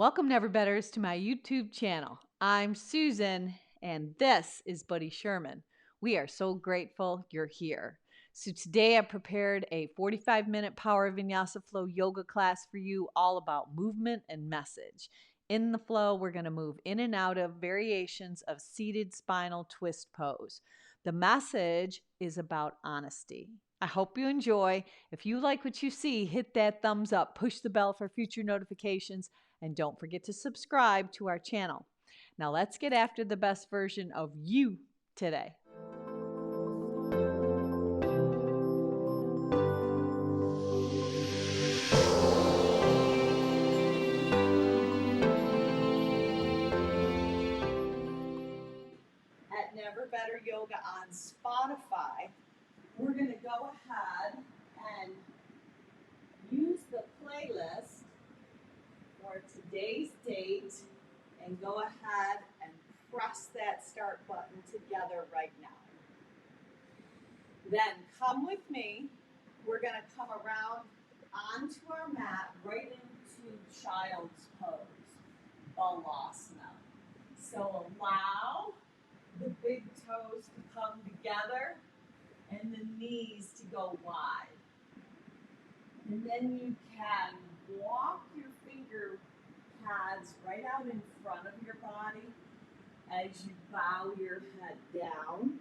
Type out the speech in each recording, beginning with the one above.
Welcome, Neverbetters, to my YouTube channel. I'm Susan, and this is Buddy Sherman. We are so grateful you're here. So today I prepared a 45-minute Power Vinyasa Flow yoga class for you, all about movement and message. In the flow, we're going to move in and out of variations of seated spinal twist pose. The message is about honesty. I hope you enjoy. If you like what you see, hit that thumbs up, push the bell for future notifications, and don't forget to subscribe to our channel. Now let's get after the best version of you today. At Never Better Yoga on Spotify, we're going to go ahead and use the playlist for today's date and go ahead and press that start button together right now. Then come with me. We're going to come around onto our mat right into child's pose, Balasana. So allow the big toes to come together and the knees to go wide. And then you can walk your finger pads right out in front of your body as you bow your head down.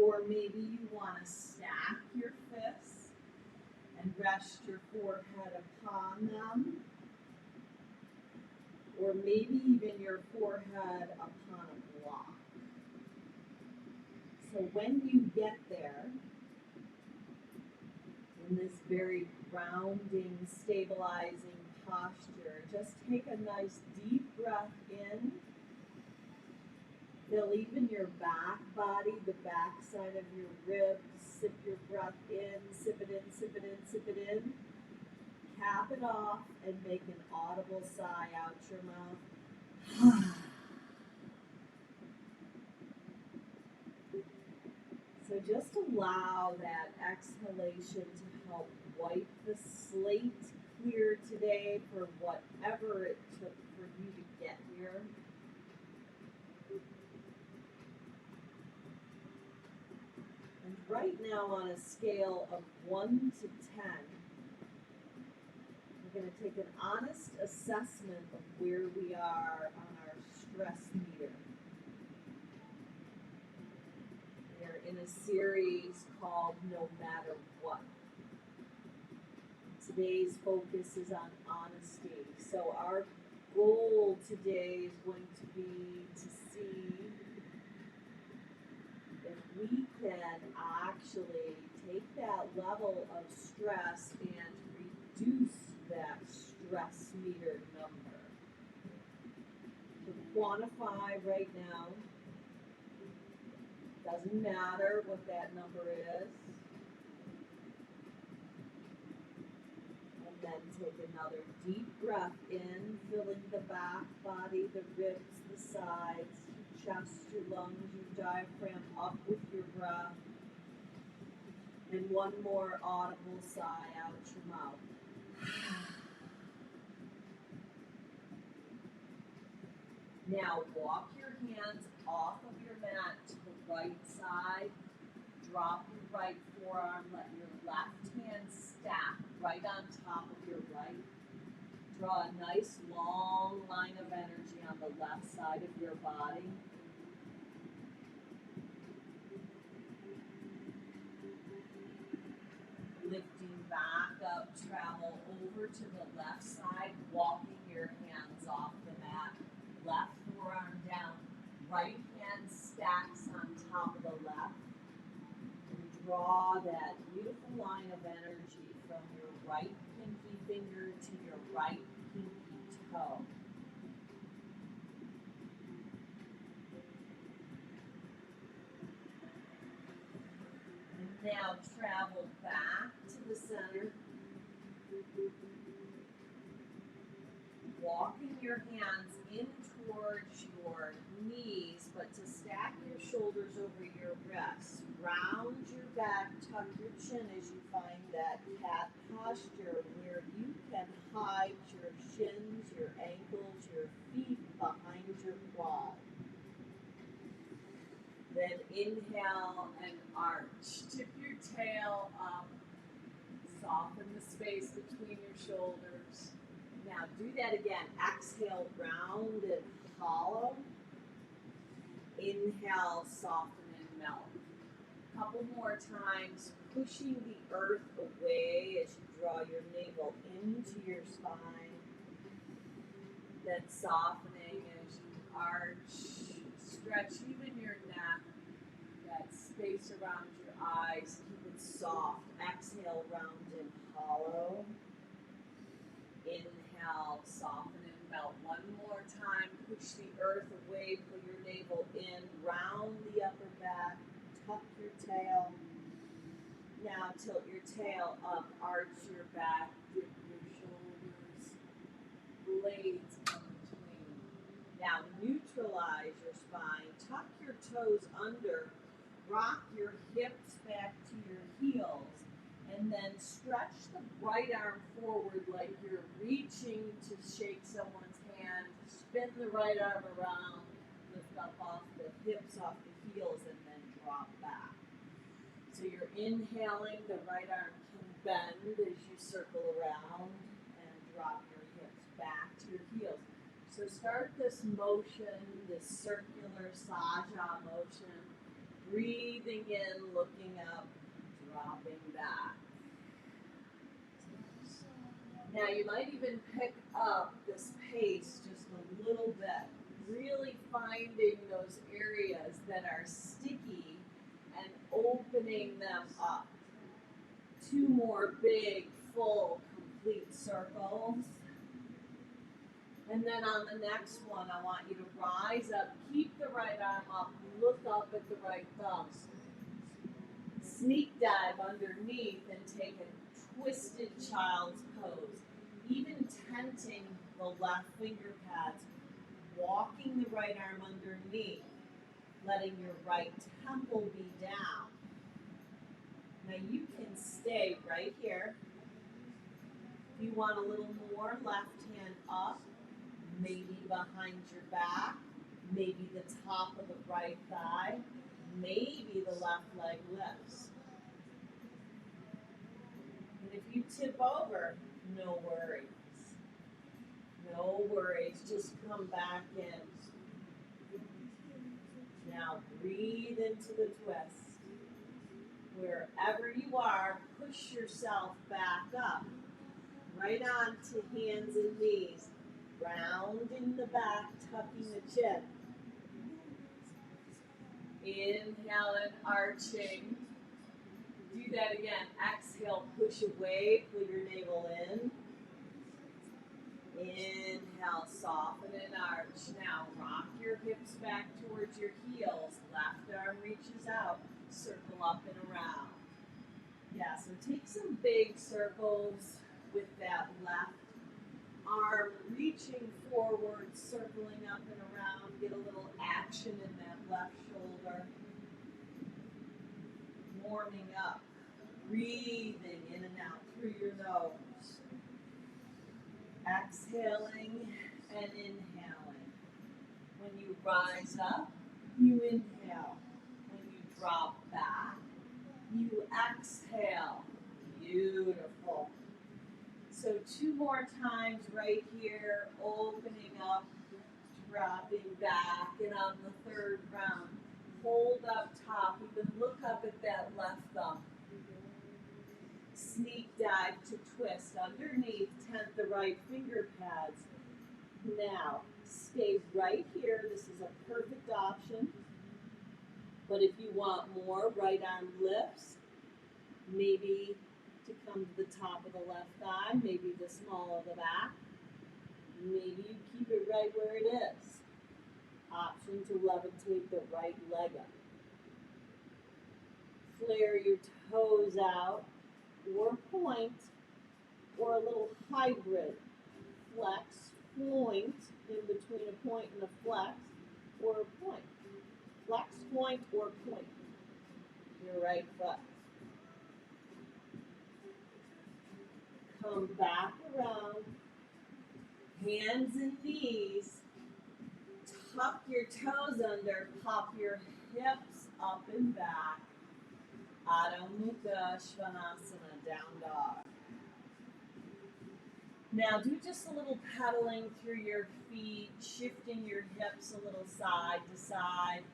Or maybe you want to stack your fists and rest your forehead upon them. Or maybe even your forehead upon a block. So when you get there, in this very grounding, stabilizing posture, just take a nice deep breath in. Feel even your back body, the back side of your ribs. Sip your breath in, sip it in, sip it in, sip it in. Cap it off and make an audible sigh out your mouth. So just allow that exhalation to help wipe the slate clear today for whatever it took for you to get here. And right now on a scale of 1 to 10, we're going to take an honest assessment of where we are on our stress meter. We're in a series called No Matter What. Today's focus is on honesty. So our goal today is going to be to see if we can actually take that level of stress and reduce that stress meter number. To quantify right now, doesn't matter what that number is. And then take another deep breath in, filling the back body, the ribs, the sides, your chest, your lungs, your diaphragm up with your breath. And one more audible sigh out your mouth. Now walk your hands off of your mat to the right side. Drop your right forearm. Let your left hand stack right on top of your right. Draw a nice long line of energy on the left side of your body. Lifting back up, travel over to the left side, walking your hands off the mat. Left forearm down, right hand stacks on top of the left. And draw that beautiful line of energy from your right pinky finger to your right pinky toe. And now travel back to the center. Walking your hands in towards your knees, but to stack your shoulders over your breasts. Round your back, tuck your chin as you find that cat posture where you can hide your shins, your ankles, Inhale and arch. Tip your tail up. Soften the space between your shoulders. Now do that again. Exhale, round and hollow. Inhale, soften and melt. A couple more times, pushing the earth away as you draw your navel into your spine. Then softening as you arch, stretch even your neck, that space around your eyes, keep it soft. Exhale, round and hollow. Inhale, soften and melt. One more time, push the earth away, pull your navel in, round the upper back, tuck your tail. Now tilt your tail up, arch your back, dip your shoulders, blades come between. Now neutralize your spine, tuck your toes under, rock your hips back to your heels, and then stretch the right arm forward like you're reaching to shake someone's hand. Spin the right arm around, lift up off the hips, off the heels, and then drop back. So you're inhaling, the right arm can bend as you circle around and drop your hips back to your heels. So start this motion, this circular saja motion, breathing in, looking up, dropping back. Now you might even pick up this pace just a little bit, really finding those areas that are sticky and opening them up. Two more big, full, complete circles. And then on the next one, I want you to rise up, keep the right arm up, look up at the right thumb. Sneak dive underneath and take a twisted child's pose. Even tenting the left finger pads, walking the right arm underneath, letting your right temple be down. Now you can stay right here. If you want a little more, left hand up, maybe behind your back, maybe the top of the right thigh, maybe the left leg lifts. And if you tip over, no worries. No worries, just come back in. Now breathe into the twist. Wherever you are, push yourself back up. Right on to hands and knees. Round in the back, tucking the chin. Inhale and arching. Do that again. Exhale, push away, pull your navel in. Inhale, soften and arch. Now rock your hips back towards your heels. Left arm reaches out. Circle up and around. Yeah, so take some big circles with that left arm reaching forward, circling up and around. Get a little action in that left shoulder. Warming up. Breathing in and out through your nose. Exhaling and inhaling. When you rise up, you inhale. When you drop back, you exhale. Beautiful. So two more times right here, opening up, dropping back, and on the third round, hold up top, even look up at that left thumb. Sneak dive to twist underneath, tent the right finger pads. Now, stay right here. This is a perfect option. But if you want more, right arm lifts. Maybe to come to the top of the left thigh, maybe the small of the back. Maybe you keep it right where it is. Option to levitate the right leg up. Flare your toes out, or point, or a little hybrid. Flex, point, in between a point and a flex, or a point. Flex, point, or point. Your right foot. Come back around, hands and knees, tuck your toes under, pop your hips up and back. Adho Mukha Svanasana, down dog. Now do just a little pedaling through your feet, shifting your hips a little side to side.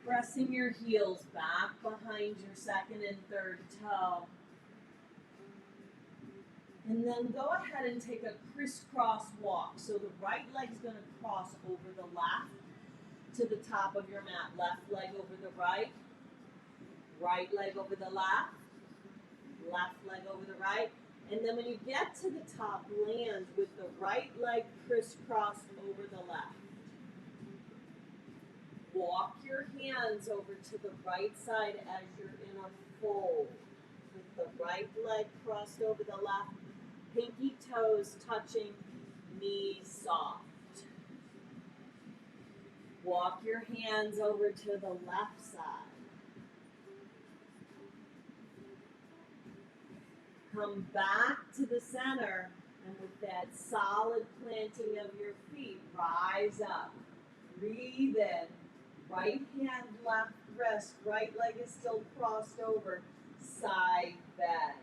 Pressing your heels back behind your second and third toe. And then go ahead and take a crisscross walk. So the right leg's going to cross over the left to the top of your mat. Left leg over the right. Right leg over the left. Left leg over the right. And then when you get to the top, land with the right leg crisscrossed over the left. Walk your hands over to the right side as you're in a fold. With the right leg crossed over the left. Pinky toes touching, knees soft. Walk your hands over to the left side. Come back to the center, and with that solid planting of your feet, rise up. Breathe in. Right hand, left wrist. Right leg is still crossed over. Side bend.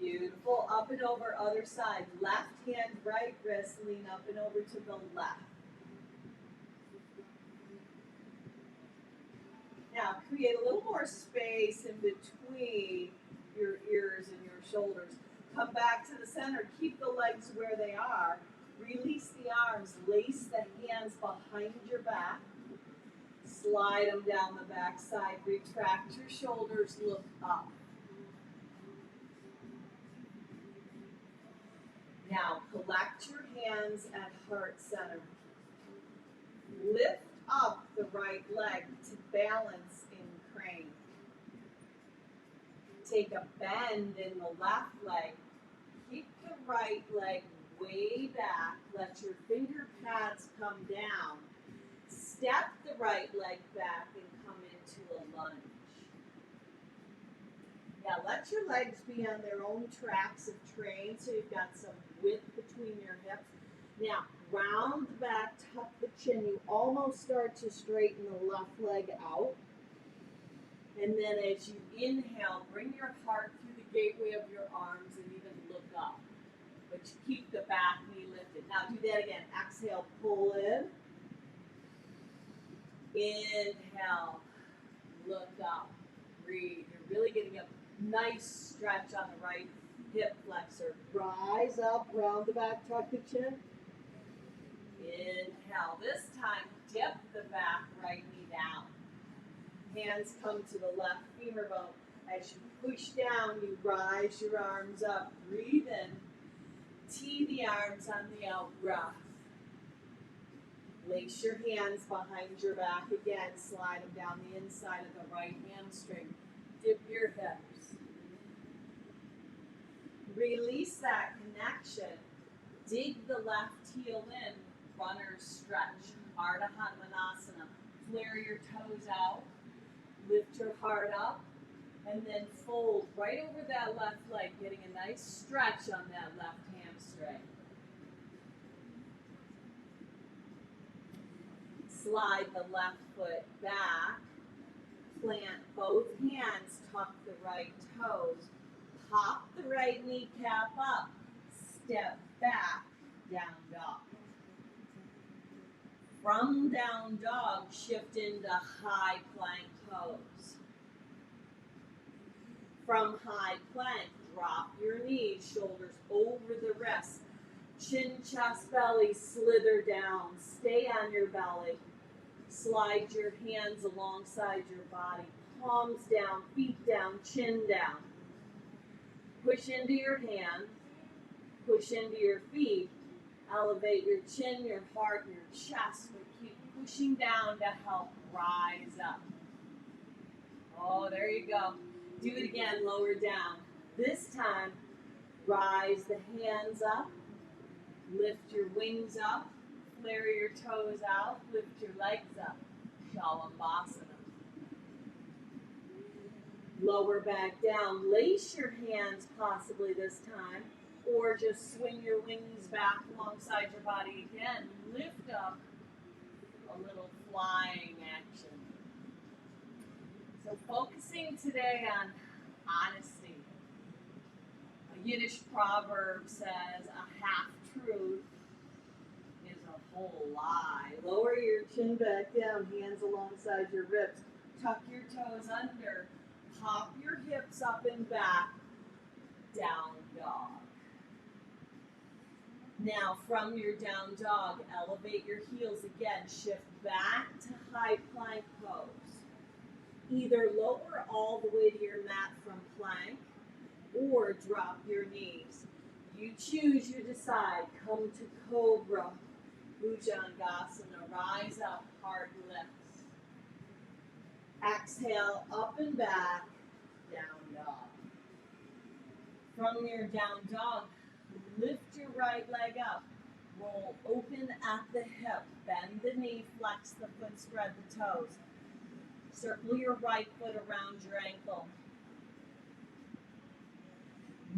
Beautiful. Up and over, other side. Left hand, right wrist. Lean up and over to the left. Now, create a little more space in between your ears and your shoulders. Come back to the center. Keep the legs where they are. Release the arms. Lace the hands behind your back. Slide them down the back side. Retract your shoulders. Look up. Now, collect your hands at heart center. Lift up the right leg to balance in crane. Take a bend in the left leg. Keep the right leg way back. Let your finger pads come down. Step the right leg back and come into a lunge. Now let your legs be on their own tracks of train so you've got some width between your hips. Now round the back, tuck the chin. You almost start to straighten the left leg out. And then as you inhale, bring your heart through the gateway of your arms and even look up. But you keep the back knee lifted. Now do that again. Exhale, pull in. Inhale, look up. Breathe. You're really getting a nice stretch on the right hip flexor. Rise up, round the back, tuck the chin. Inhale. This time, dip the back right knee down. Hands come to the left femur bone. As you push down, you rise your arms up. Breathe in. Tee the arms on the out breath. Lace your hands behind your back again. Slide them down the inside of the right hamstring. Dip your hips. Release that connection. Dig the left heel in. Runner's stretch. Ardha Hanumanasana. Flare your toes out. Lift your heart up. And then fold right over that left leg, getting a nice stretch on that left hamstring. Slide the left foot back. Plant both hands, tuck the right toes. Pop the right kneecap up. Step back, down dog. From down dog, shift into high plank pose. From high plank, drop your knees, shoulders over the wrists. Chin, chest, belly, slither down. Stay on your belly. Slide your hands alongside your body. Palms down, feet down, chin down. Push into your hands. Push into your feet. Elevate your chin, your heart, your chest. But keep pushing down to help rise up. Oh, there you go. Do it again, lower down. This time, rise the hands up. Lift your wings up. Flare your toes out. Lift your legs up. Shalabhasana. Lower back down. Lace your hands possibly this time, or just swing your wings back alongside your body again. Lift up, a little flying action. So focusing today on honesty. A Yiddish proverb says a half-truth is a whole lie. Lower your chin back down, hands alongside your ribs. Tuck your toes under. Pop your hips up and back. Down dog. Now from your down dog, elevate your heels again. Shift back to high plank pose. Either lower all the way to your mat from plank or drop your knees. You choose, you decide. Come to Cobra, Bhujangasana. Rise up, heart lifts. Exhale, up and back, down dog. From your down dog, lift your right leg up. Roll open at the hip. Bend the knee, flex the foot, spread the toes. Circle your right foot around your ankle.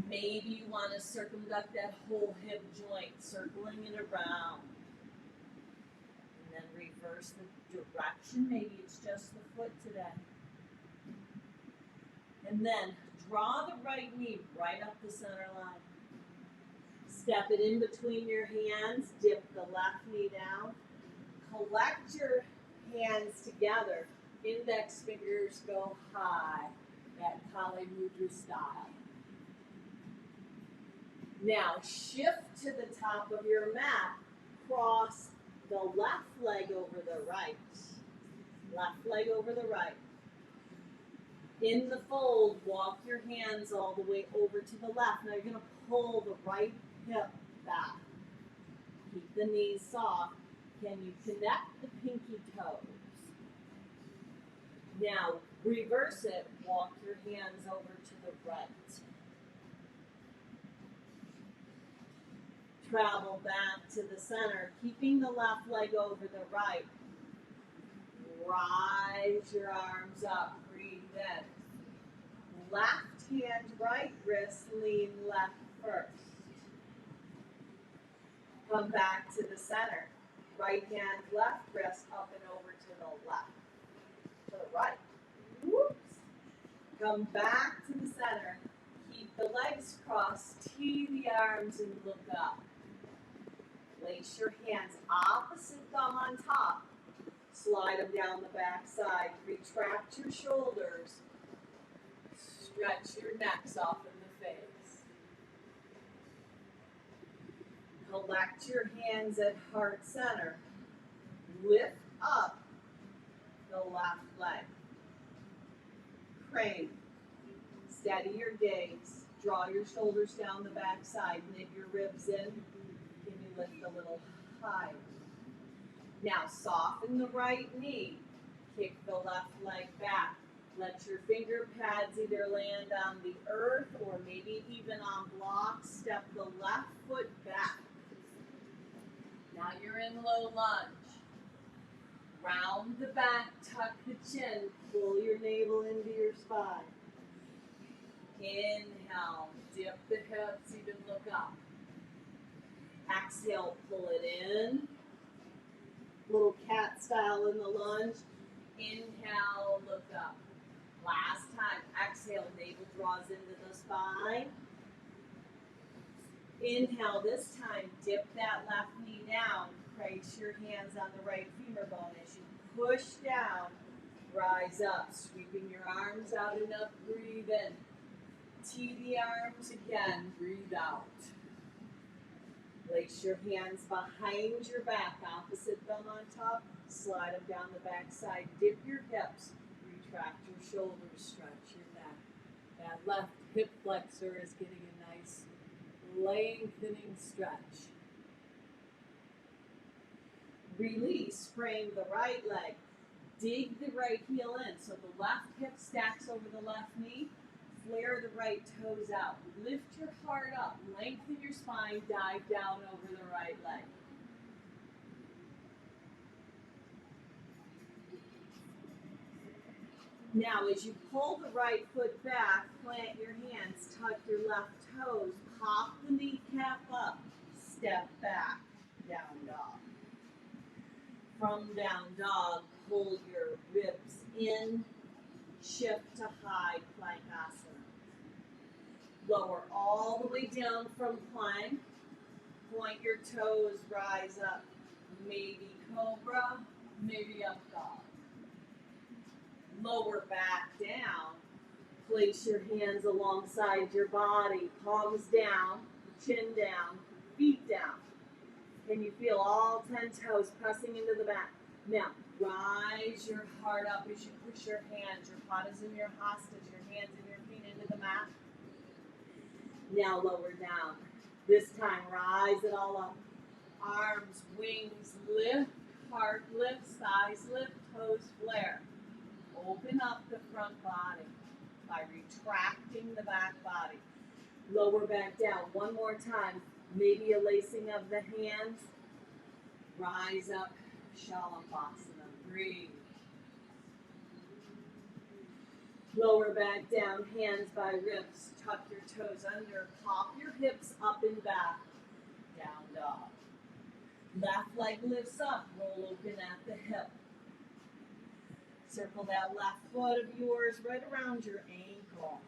Maybe you want to circumduct that whole hip joint, circling it around. And then reverse the direction. Maybe it's just the foot today. And then draw the right knee right up the center line. Step it in between your hands. Dip the left knee down. Collect your hands together. Index fingers go high. That Kali Mudra style. Now shift to the top of your mat. Cross the left leg over the right. Left leg over the right. In the fold, walk your hands all the way over to the left. Now you're going to pull the right hip back. Keep the knees soft. Can you connect the pinky toes? Now reverse it. Walk your hands over to the right. Travel back to the center, keeping the left leg over the right. Rise your arms up, breathe in. Left hand, right wrist, lean left first. Come back to the center. Right hand, left wrist, up and over to the left. To the right. Whoops. Come back to the center. Keep the legs crossed, tee the arms and look up. Place your hands opposite thumb on top. Slide them down the back side. Retract your shoulders. Stretch your necks off in the face. Collect your hands at heart center. Lift up the left leg. Crane. Steady your gaze. Draw your shoulders down the back side. Knit your ribs in. Lift a little higher. Now soften the right knee. Kick the left leg back. Let your finger pads either land on the earth or maybe even on blocks. Step the left foot back. Now you're in low lunge. Round the back, tuck the chin. Pull your navel into your spine. Inhale, dip the hips, even look up. Exhale, pull it in. Little cat style in the lunge. Inhale, look up. Last time, exhale, navel draws into the spine. Inhale, this time, dip that left knee down. Place your hands on the right femur bone as you push down. Rise up, sweeping your arms out enough, breathe in. Tee the arms again, breathe out. Place your hands behind your back, opposite thumb on top, slide them down the back side, dip your hips, retract your shoulders, stretch your neck. That left hip flexor is getting a nice lengthening stretch. Release, frame the right leg, dig the right heel in, so the left hip stacks over the left knee. Flare the right toes out. Lift your heart up. Lengthen your spine. Dive down over the right leg. Now, as you pull the right foot back, plant your hands, tuck your left toes, pop the kneecap up, step back, down dog. From down dog, pull your ribs in, shift to high plank asana. Lower all the way down from plank, point your toes, rise up. Maybe cobra, maybe up dog. Lower back down. Place your hands alongside your body, palms down, chin down, feet down. Can you feel all 10 toes pressing into the mat? Now, rise your heart up as you push your hands. Your pot is in your hostage, your hands and your feet into the mat. Now lower down. This time, rise it all up. Arms, wings, lift, heart lifts, thighs lift, toes flare. Open up the front body by retracting the back body. Lower back down. One more time. Maybe a lacing of the hands. Rise up, Shalabhasana. Breathe. Lower back down, hands by ribs. Tuck your toes under. Pop your hips up and back. Down dog. Left leg lifts up. Roll open at the hip. Circle that left foot of yours right around your ankle.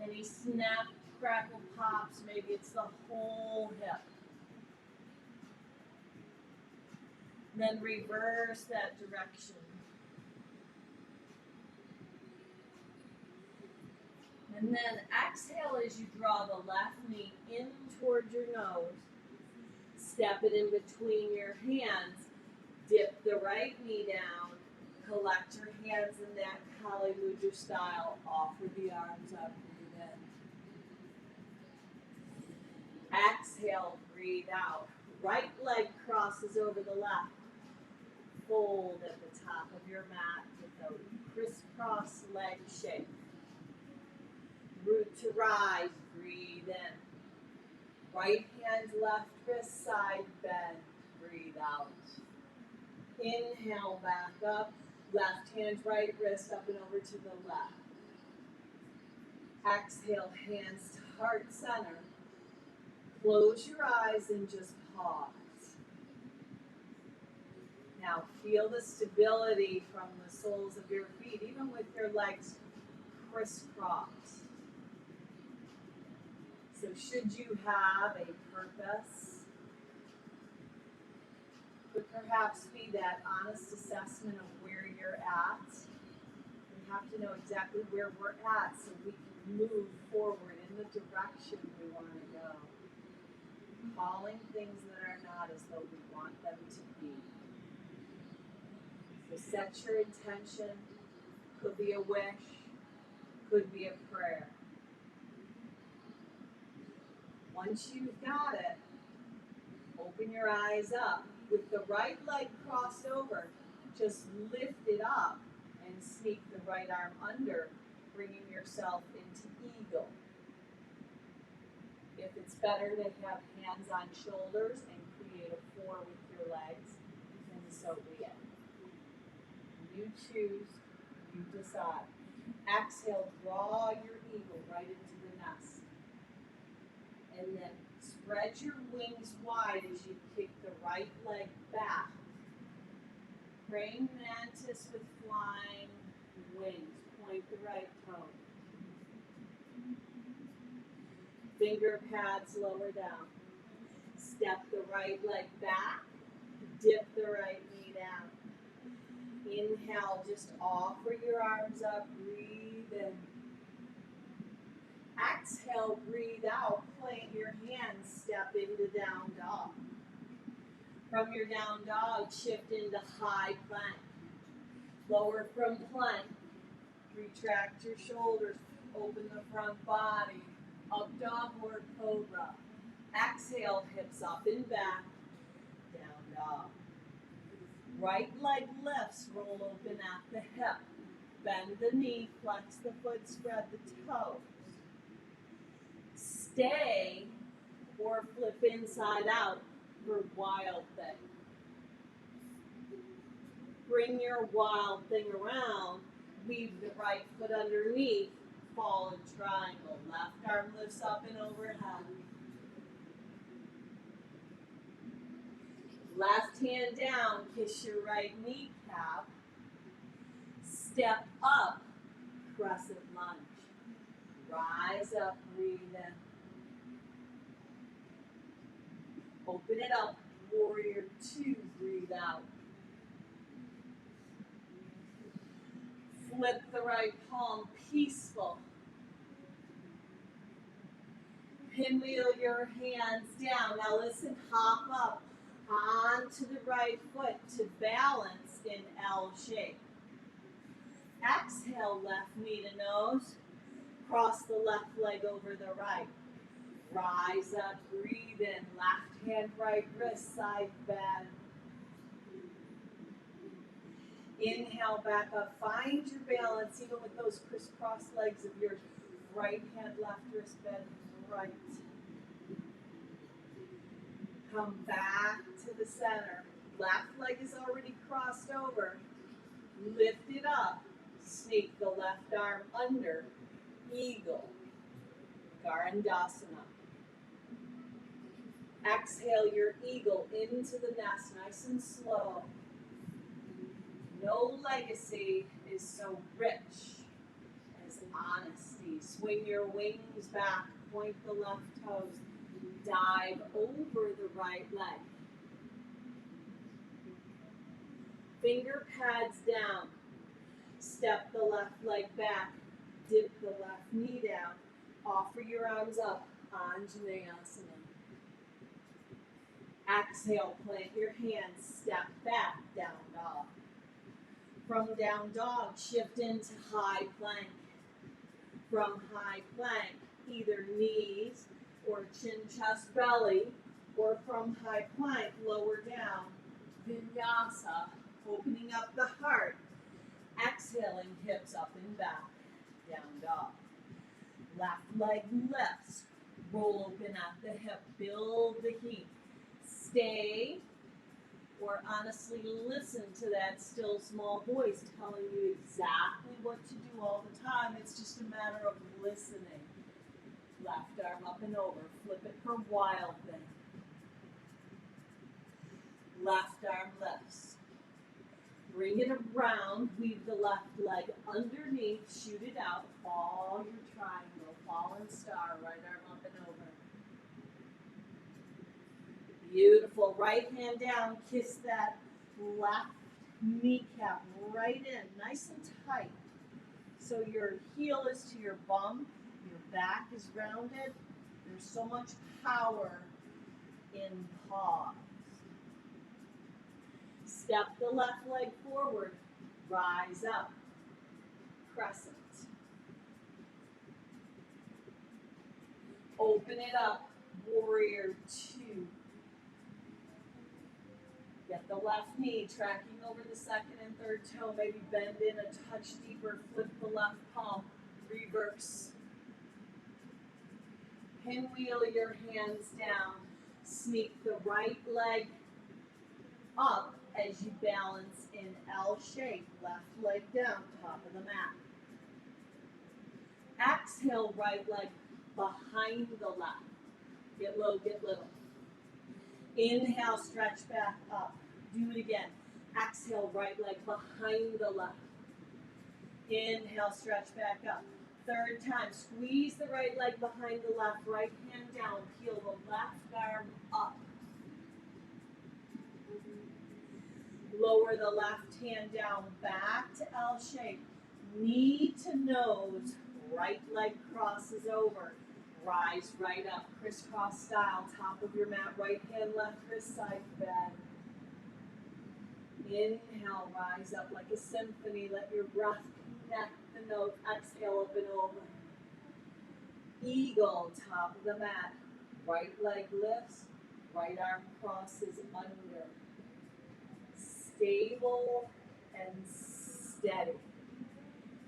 Any snap, crackle, pops, maybe it's the whole hip. Then reverse that direction. And then exhale as you draw the left knee in towards your nose. Step it in between your hands. Dip the right knee down. Collect your hands in that Kali Mudra style. Offer the arms up. Breathe in. Exhale, breathe out. Right leg crosses over the left. Fold at the top of your mat with a crisscross leg shape. Root to rise, breathe in. Right hand, left wrist, side bend, breathe out. Inhale, back up. Left hand, right wrist, up and over to the left. Exhale, hands to heart center. Close your eyes and just pause. Now feel the stability from the soles of your feet, even with your legs crisscross. So should you have a purpose, could perhaps be that honest assessment of where you're at. We have to know exactly where we're at so we can move forward in the direction we want to go. Calling things that are not as though we want them to be. So set your intention. Could be a wish, could be a prayer. Once you've got it, open your eyes up. With the right leg crossed over, just lift it up and sneak the right arm under, bringing yourself into eagle. If it's better to have hands on shoulders and create a 4 with your legs, then so be it. You choose, you decide. Exhale, draw your eagle right into the nest. And then spread your wings wide as you kick the right leg back. Praying mantis with flying wings. Point the right toe. Finger pads lower down. Step the right leg back. Dip the right knee down. Inhale, just offer your arms up. Breathe in. Exhale, breathe out. Plant your hands. Step into down dog. From your down dog, shift into high plank. Lower from plank. Retract your shoulders. Open the front body. Up dog or cobra. Exhale, hips up and back. Down dog. Right leg lifts. Roll open at the hip. Bend the knee. Flex the foot. Spread the toes. Stay or flip inside out for wild thing. Bring your wild thing around Weave the right foot underneath, fall in triangle. Left arm lifts up and overhead. Left hand down, kiss your right kneecap. Step up, crescent lunge. Rise up, breathe in. Open it up, warrior two, breathe out. Flip the right palm, peaceful. Pinwheel your hands down. Now listen, hop up onto the right foot to balance in L shape. Exhale, left knee to nose. Cross the left leg over the right. Rise up, breathe in. Left hand, right wrist, side bend. Inhale, back up. Find your balance, even with those crisscross legs of yours. Right hand, left wrist, bend right. Come back to the center. Left leg is already crossed over. Lift it up. Sneak the left arm under. Eagle. Garandasana. Exhale your eagle into the nest, nice and slow. No legacy is so rich as honesty. Swing your wings back, point the left toes. Dive over the right leg. Finger pads down. Step the left leg back. Dip the left knee down. Offer your arms up. Anjaneyasana. Exhale, plant your hands. Step back, down dog. From down dog, shift into high plank. From high plank, either knees or chin, chest, belly, or from high plank, lower down, vinyasa, opening up the heart, exhaling, hips up and back, down dog. Left leg lifts, roll open at the hip, build the heat. Stay, or honestly listen to that still small voice telling you exactly what to do all the time. It's just a matter of listening. Left arm up and over. Flip it for wild thing. Left arm lifts. Bring it around. Weave the left leg underneath. Shoot it out. Fall your triangle. Fallen star. Right arm up and over. Beautiful. Right hand down. Kiss that left kneecap right in. Nice and tight. So your heel is to your bum. Your back is rounded. There's so much power in pause. Step the left leg forward. Rise up. Crescent. Open it up. Warrior two. Get the left knee tracking over the second and third toe. Maybe bend in a touch deeper. Flip the left palm. Reverse. Pinwheel your hands down. Sneak the right leg up as you balance in L shape. Left leg down, top of the mat. Exhale, right leg behind the left. Get low, get little. Inhale, stretch back up. Do it again. Exhale, right leg behind the left. Inhale, stretch back up. Third time, squeeze the right leg behind the left, right hand down, peel the left arm up. Lower the left hand down, back to L shape. Knee to nose, right leg crosses over. Rise right up, crisscross style, top of your mat, right hand, left wrist, side bend. Inhale, rise up like a symphony, let your breath connect the notes. Exhale, up and over. Eagle, top of the mat. Right leg lifts, right arm crosses under. Stable and steady.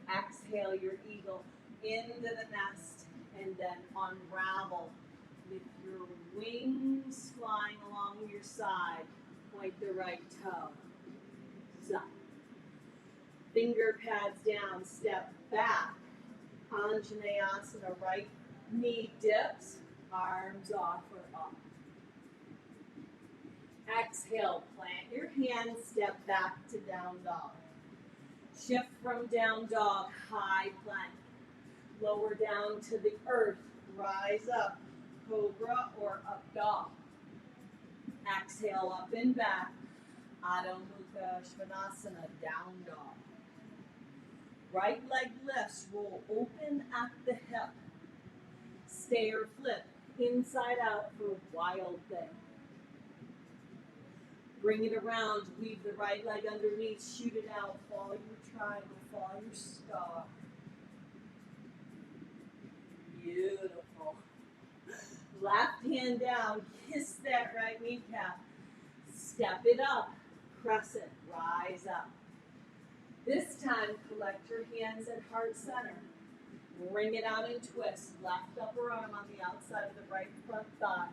Exhale your eagle into the nest and then unravel with your wings flying along your side. Point the right toe. Up. Finger pads down, step back. Anjaneyasana, right knee dips, arms off or up. Exhale, plant your hands, step back to down dog. Shift from down dog, high plank. Lower down to the earth, rise up, cobra or up dog. Exhale, up and back, Adho Mukha Svanasana, down dog. Right leg lifts, roll open at the hip. Stay or flip, inside out for wild thing. Bring it around, weave the right leg underneath, shoot it out, follow your triangle, follow your star. Beautiful. Left hand down, kiss that right kneecap. Step it up, crescent, rise up. This time, collect your hands at heart center. Bring it out and twist. Left upper arm on the outside of the right front thigh.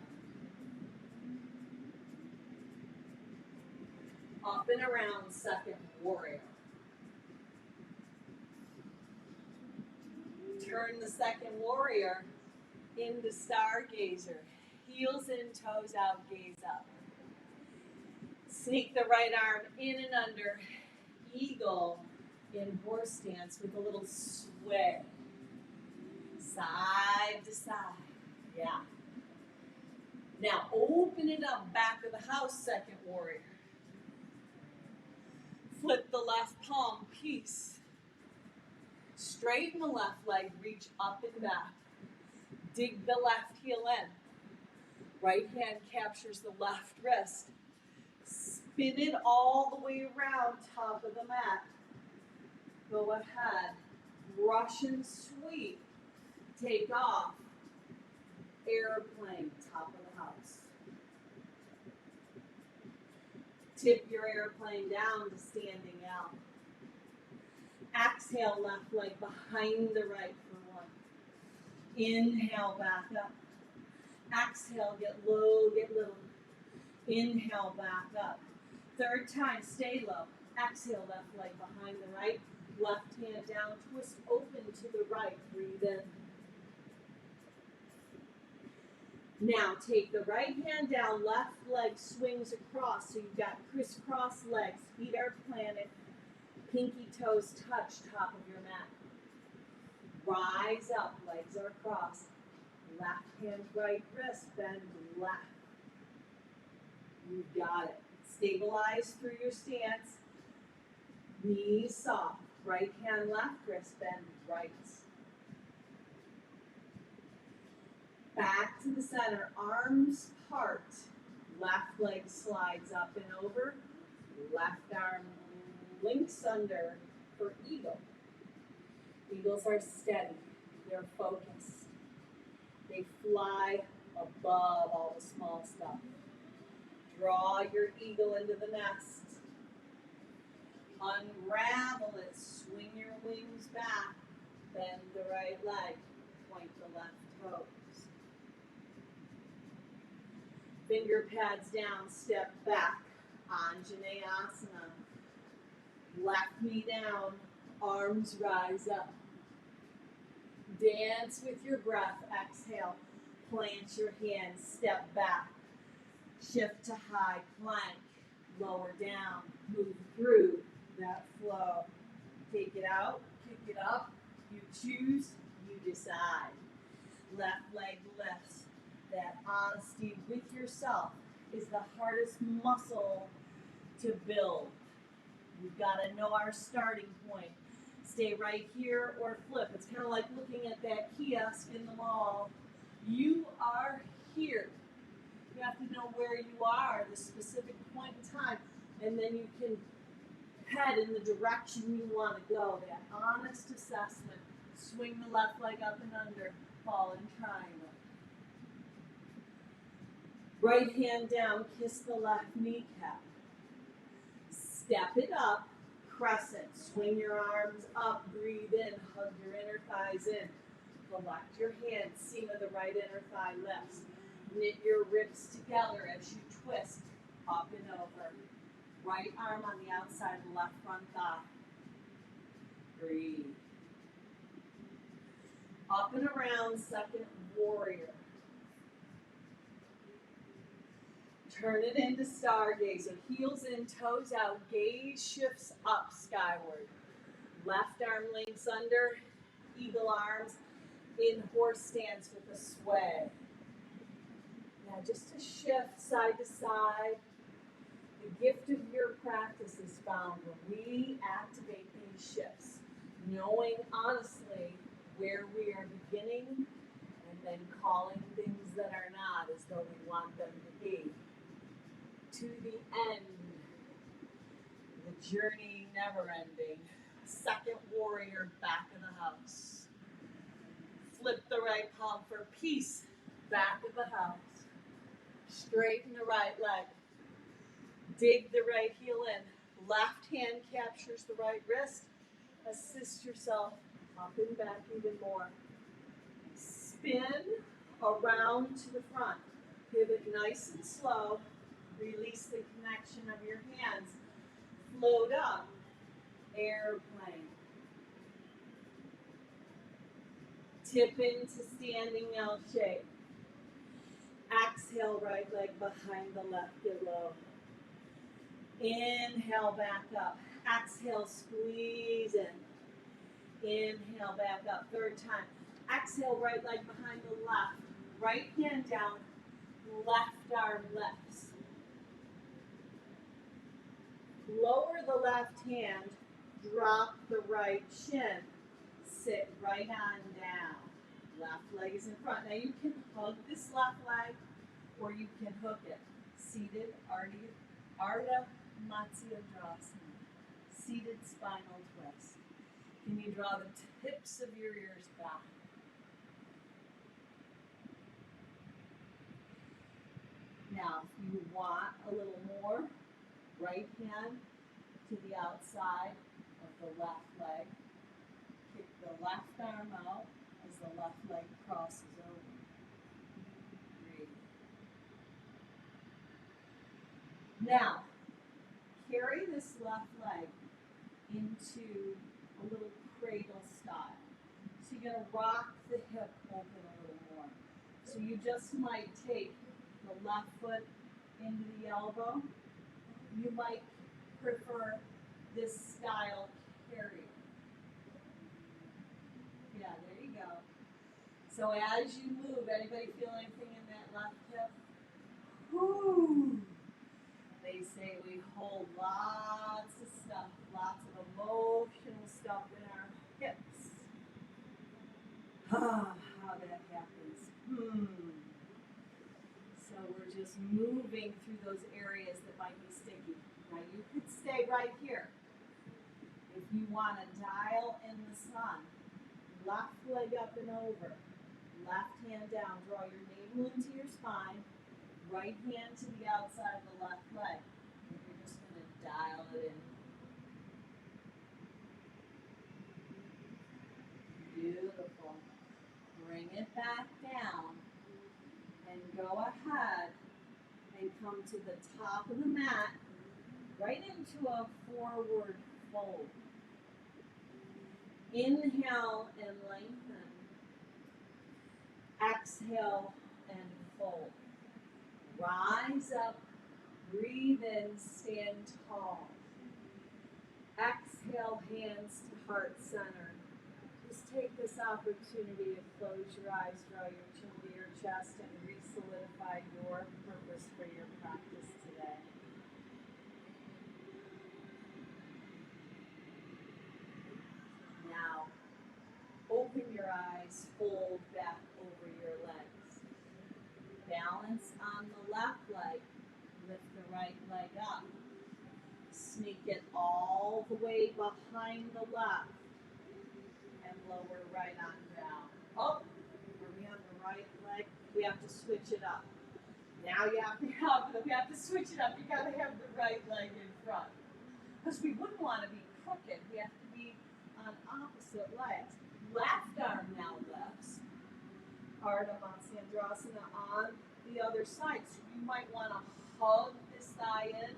Up and around, second warrior. Turn the second warrior into stargazer. Heels in, toes out, gaze up. Sneak the right arm in and under. Eagle in horse stance with a little sway. Side to side. Yeah. Now open it up, back of the house, second warrior. Flip the left palm, peace. Straighten the left leg, reach up and back. Dig the left heel in. Right hand captures the left wrist. Spin it all the way around, top of the mat. Go ahead. Russian sweep. Take off. Airplane, top of the house. Tip your airplane down to standing out. Exhale, left leg behind the right for one. Inhale, back up. Exhale, get low, get little. Inhale, back up. Third time, stay low. Exhale, left leg behind the right. Left hand down, twist open to the right. Breathe in. Now take the right hand down, left leg swings across. So you've got crisscross legs. Feet are planted. Pinky toes touch top of your mat. Rise up, legs are crossed. Left hand, right wrist, bend left. You got it. Stabilize through your stance. Knees soft. Right hand, left wrist, bend right. Back to the center, arms part. Left leg slides up and over. Left arm links under for eagle. Eagles are steady. They're focused. They fly above all the small stuff. Draw your eagle into the nest. Unravel it. Swing your wings back. Bend the right leg. Point the left toes. Finger pads down. Step back. Anjaneyasana. Left knee down. Arms rise up. Dance with your breath. Exhale. Plant your hands. Step back. Shift to high plank. Lower down. Move through that flow. Take it out. Kick it up. You choose. You decide. Left leg lifts. That honesty with yourself is the hardest muscle to build. We've got to know our starting point. Stay right here or flip. It's kind of like looking at that kiosk in the mall. You are here. You have to know where you are, the specific point in time, and then you can head in the direction you want to go. That honest assessment. Swing the left leg up and under. Fallen triangle. Right hand down, kiss the left kneecap. Step it up, crescent. Swing your arms up, breathe in, hug your inner thighs in. Collect your hands, seam of the right inner thigh lifts. Knit your ribs together as you twist up and over. Right arm on the outside of the left front thigh. Breathe. Up and around, second warrior. Turn it into stargazer. Heels in, toes out. Gaze shifts up skyward. Left arm links under. Eagle arms in horse stance with a sway. Now just to shift side to side. The gift of your practice is found when we activate these shifts, knowing honestly where we are beginning and then calling things that are not as though we want them to be. To the end, the journey never ending. Second warrior, back of the house. Flip the right palm for peace, back of the house. Straighten the right leg. Dig the right heel in. Left hand captures the right wrist. Assist yourself up and back even more. Spin around to the front. Pivot nice and slow. Release the connection of your hands. Float up. Airplane. Tip into standing L shape. Exhale, right leg behind the left, get low. Inhale, back up. Exhale, squeeze in. Inhale, back up. Third time. Exhale, right leg behind the left. Right hand down. Left arm lifts. Lower the left hand. Drop the right shin. Sit right on down. Left leg is in front. Now you can hug this left leg or you can hook it. Seated Ardha Matsyendrasana. Seated spinal twist. Can you draw the tips of your ears back? Now, if you want a little more, right hand to the outside of the left leg. Kick the left arm out as the left leg crosses over. Breathe. Now, carry this left leg into a little cradle style. So you're going to rock the hip open a little more. So you just might take the left foot into the elbow. You might prefer this style carry. Yeah, there you go. So as you move, anybody feel anything in that left hip? Whoo! They say we hold lots of stuff, lots of emotional stuff in our hips. How that happens. So we're just moving through those areas that might be sticky. Now you could stay right here. If you want to dial in the sun, left leg up and over, left hand down, draw your navel into your spine, right hand to the outside of the left leg. And you're just going to dial it in. Beautiful. Bring it back down and go ahead and come to the top of the mat, right into a forward fold. Inhale and lengthen. Exhale and fold. Rise up, breathe in, stand tall. Exhale, hands to heart center. Just take this opportunity to close your eyes, draw your chin to your chest, and re-solidify your purpose for your practice today. Now, open your eyes, fold back over your legs. Balance on the left leg, lift the right leg up. Sneak it all the way behind the left and lower right on down. Oh, we have the right leg, we have to switch it up. Now we have to switch it up. You got to have the right leg in front. Because we wouldn't want to be crooked. We have to be on opposite legs. Left arm now lifts. Ardha Matsyendrasana on the other side. So you might want to hug this thigh in,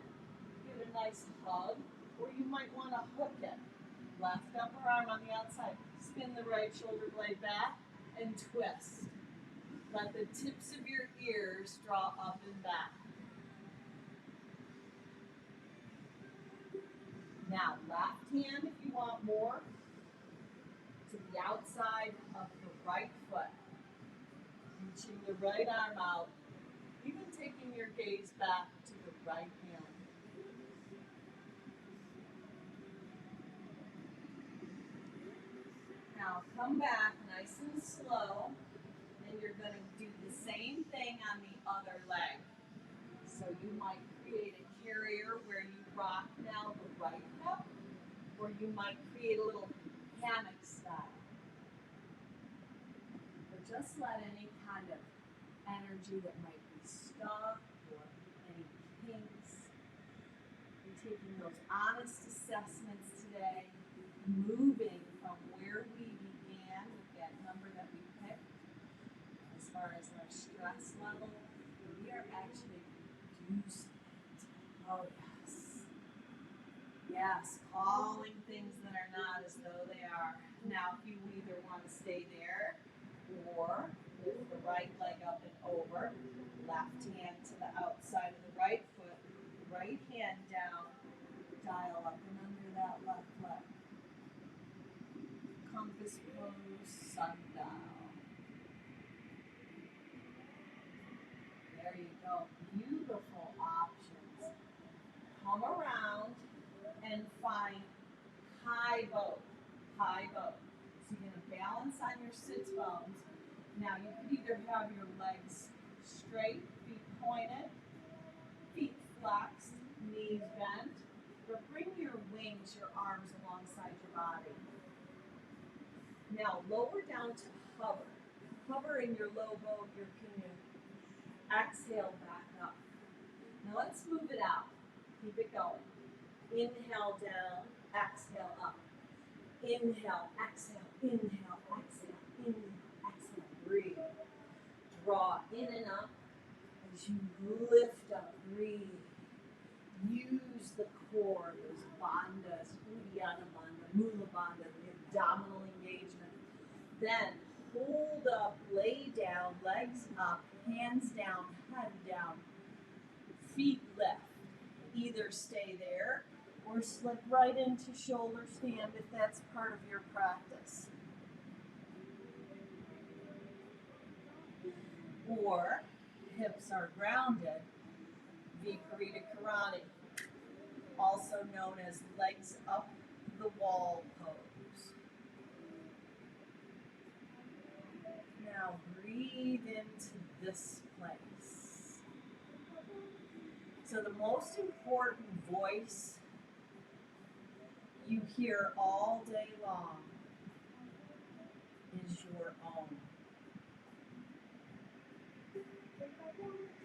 give it a nice hug, or you might want to hook it. Left upper arm on the outside. Spin the right shoulder blade back and twist. Let the tips of your ears draw up and back. Now, left hand, if you want more, to the outside of the right foot. Reaching the right arm out, even taking your gaze back to the right hand. Now, come back nice and slow, and you're going to do the same thing on the other leg. So you might create a carrier where you rock now the right hip, or you might create a little hammock style. But just let any kind of energy that might be stuck or any kinks, and taking those honest assessments today, moving from where we began with that number that we picked, as far as our stress level, we are actually reducing it. Oh yes. Yes, calling things that are not as though they are. Now, if you either want to stay there or lift the right leg up and over, left hand to the outside of the right foot, right hand down, dial up and under that left leg. Compass pose, sundial. There you go. Beautiful options. Come around and find high bow. High bow. So you're going to balance on your sits bones. Now you could either have your legs straight, feet pointed, feet flexed, knees bent, or bring your wings, your arms alongside your body. Now lower down to hover. Hover in your low bow of your canoe. Exhale back up. Now let's move it out. Keep it going. Inhale down, exhale up. Inhale, exhale, inhale, exhale, inhale, exhale. Breathe. Draw in and up as you lift up. Breathe. Use the core, those bandhas, Uddiyana Bandha, Mula Bandha, the abdominal engagement. Then hold up, lay down, legs up, hands down, head down, feet lift. Either stay there or slip right into shoulder stand if that's part of your practice. Or hips are grounded, Viparita Karani, also known as legs up the wall pose. Now breathe into this place. So the most important voice you hear all day long is your own.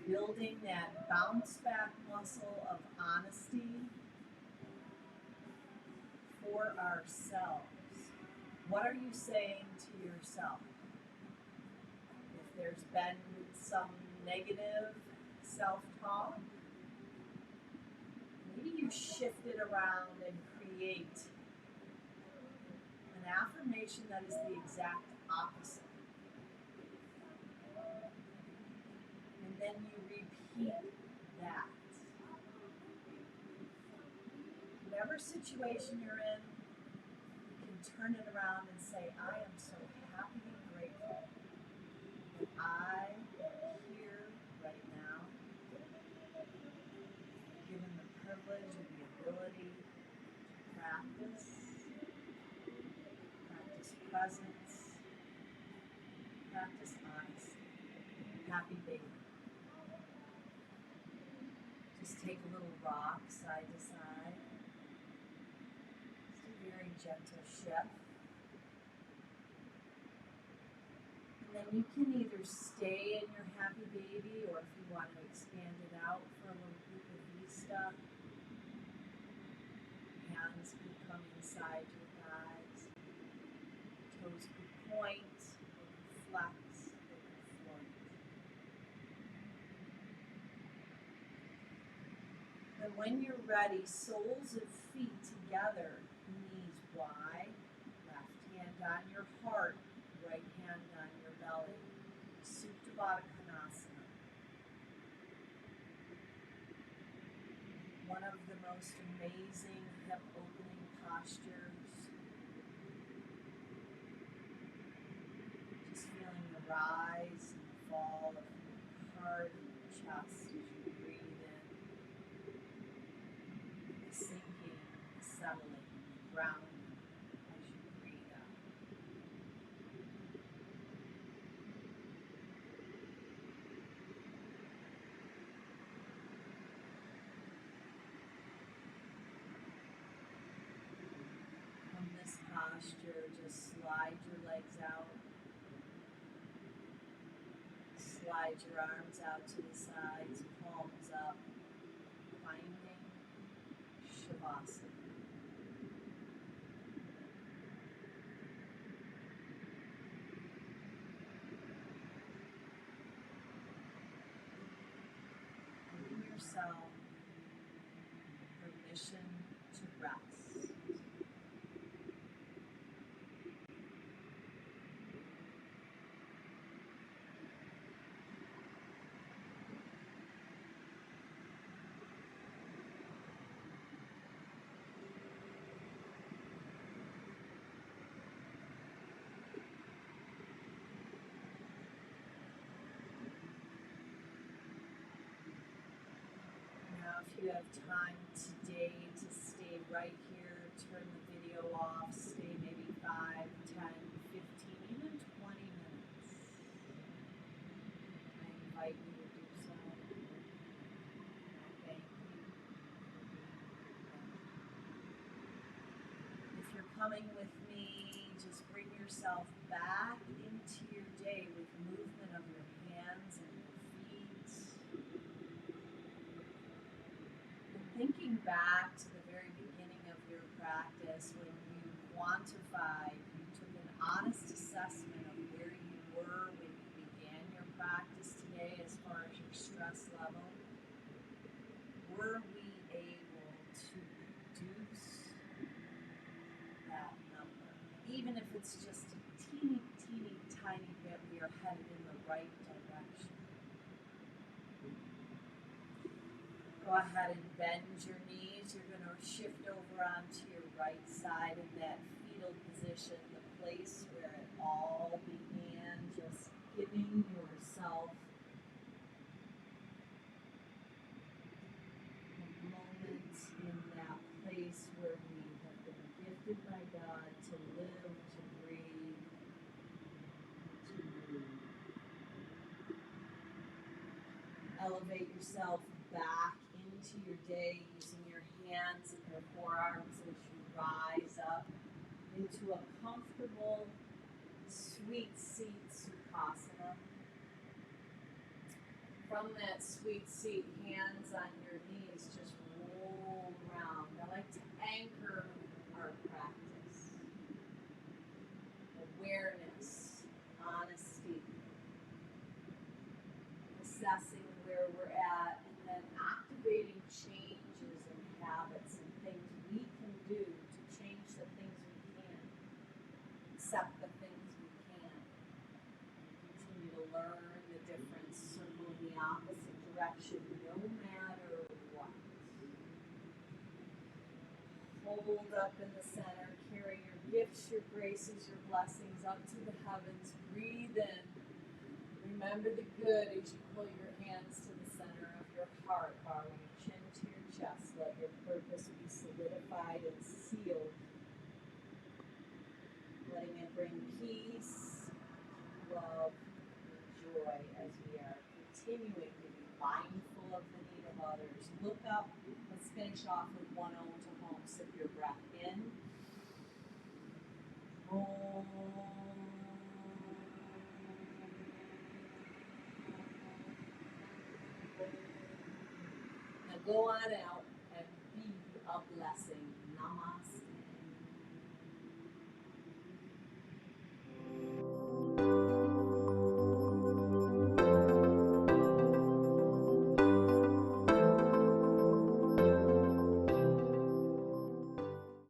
Building that bounce back muscle of honesty for ourselves. What are you saying to yourself? If there's been some negative self-talk, maybe you shift it around and create an affirmation that is the exact opposite. And then you repeat that. Whatever situation you're in, you can turn it around and say, I am so happy and grateful that I am here right now, given the privilege and the ability to practice presence, practice honesty. Happy baby. Just take a little rock side to side. Just a very gentle shift. And then you can either stay in your happy baby, or if you want to expand it out for a little Buddha Vista, hands could come inside your thighs, toes could point, or could flex, or could float. And when you're ready, soles of feet together, knees wide. on your heart, right hand on your belly. Supta Baddha Konasana. One of the most amazing hip opening postures. Just feeling the rise and fall of your heart and your chest as you breathe in. The sinking, the settling, the grounding as you breathe out. From this posture, just slide your legs out. Slide your arms out to the sides, palms up, finding Shavasana. Giving yourself permission to rest. Now, if you have time today to stay right here, turn the video off, stay maybe 5, 10, 15, even 20 minutes. I invite you to do so. Thank you. If you're coming with me, just bring yourself back into your day with movement of your hands and your feet. Thinking back to the very beginning of your practice when you quantified, you took an honest assessment of where you were when you began your practice today as far as your stress level. Were we able to reduce that number? Even if it's just a teeny, teeny, tiny bit, we are headed in the right direction. Go ahead and bend your knees. You're going to shift over onto your right side in that fetal position, the place where it all began, just giving yourself a moment in that place where we have been gifted by God to live, to breathe, to move. Elevate yourself back into your day using your hands and your forearms as you rise up into a comfortable sweet seat Sukhasana. From that sweet seat, hands on your knees, just roll around. I like to anchor our practice. Awareness, honesty, assessing where we're at, and then activating changes and habits and things we can do to change the things we can, accept the things we can, continue to learn the difference, circle in the opposite direction, no matter what. Hold up in the center, carry your gifts, your graces, your blessings up to the heavens, breathe in. Remember the good as you pull your hands to the center of your heart, bowing your chin to your chest. Let your purpose be solidified and sealed. Letting it bring peace, love, and joy as we are continuing to be mindful of the need of others. Look up. Let's finish off with one Om to home. Sip your breath in. Om. Now go on out and be a blessing.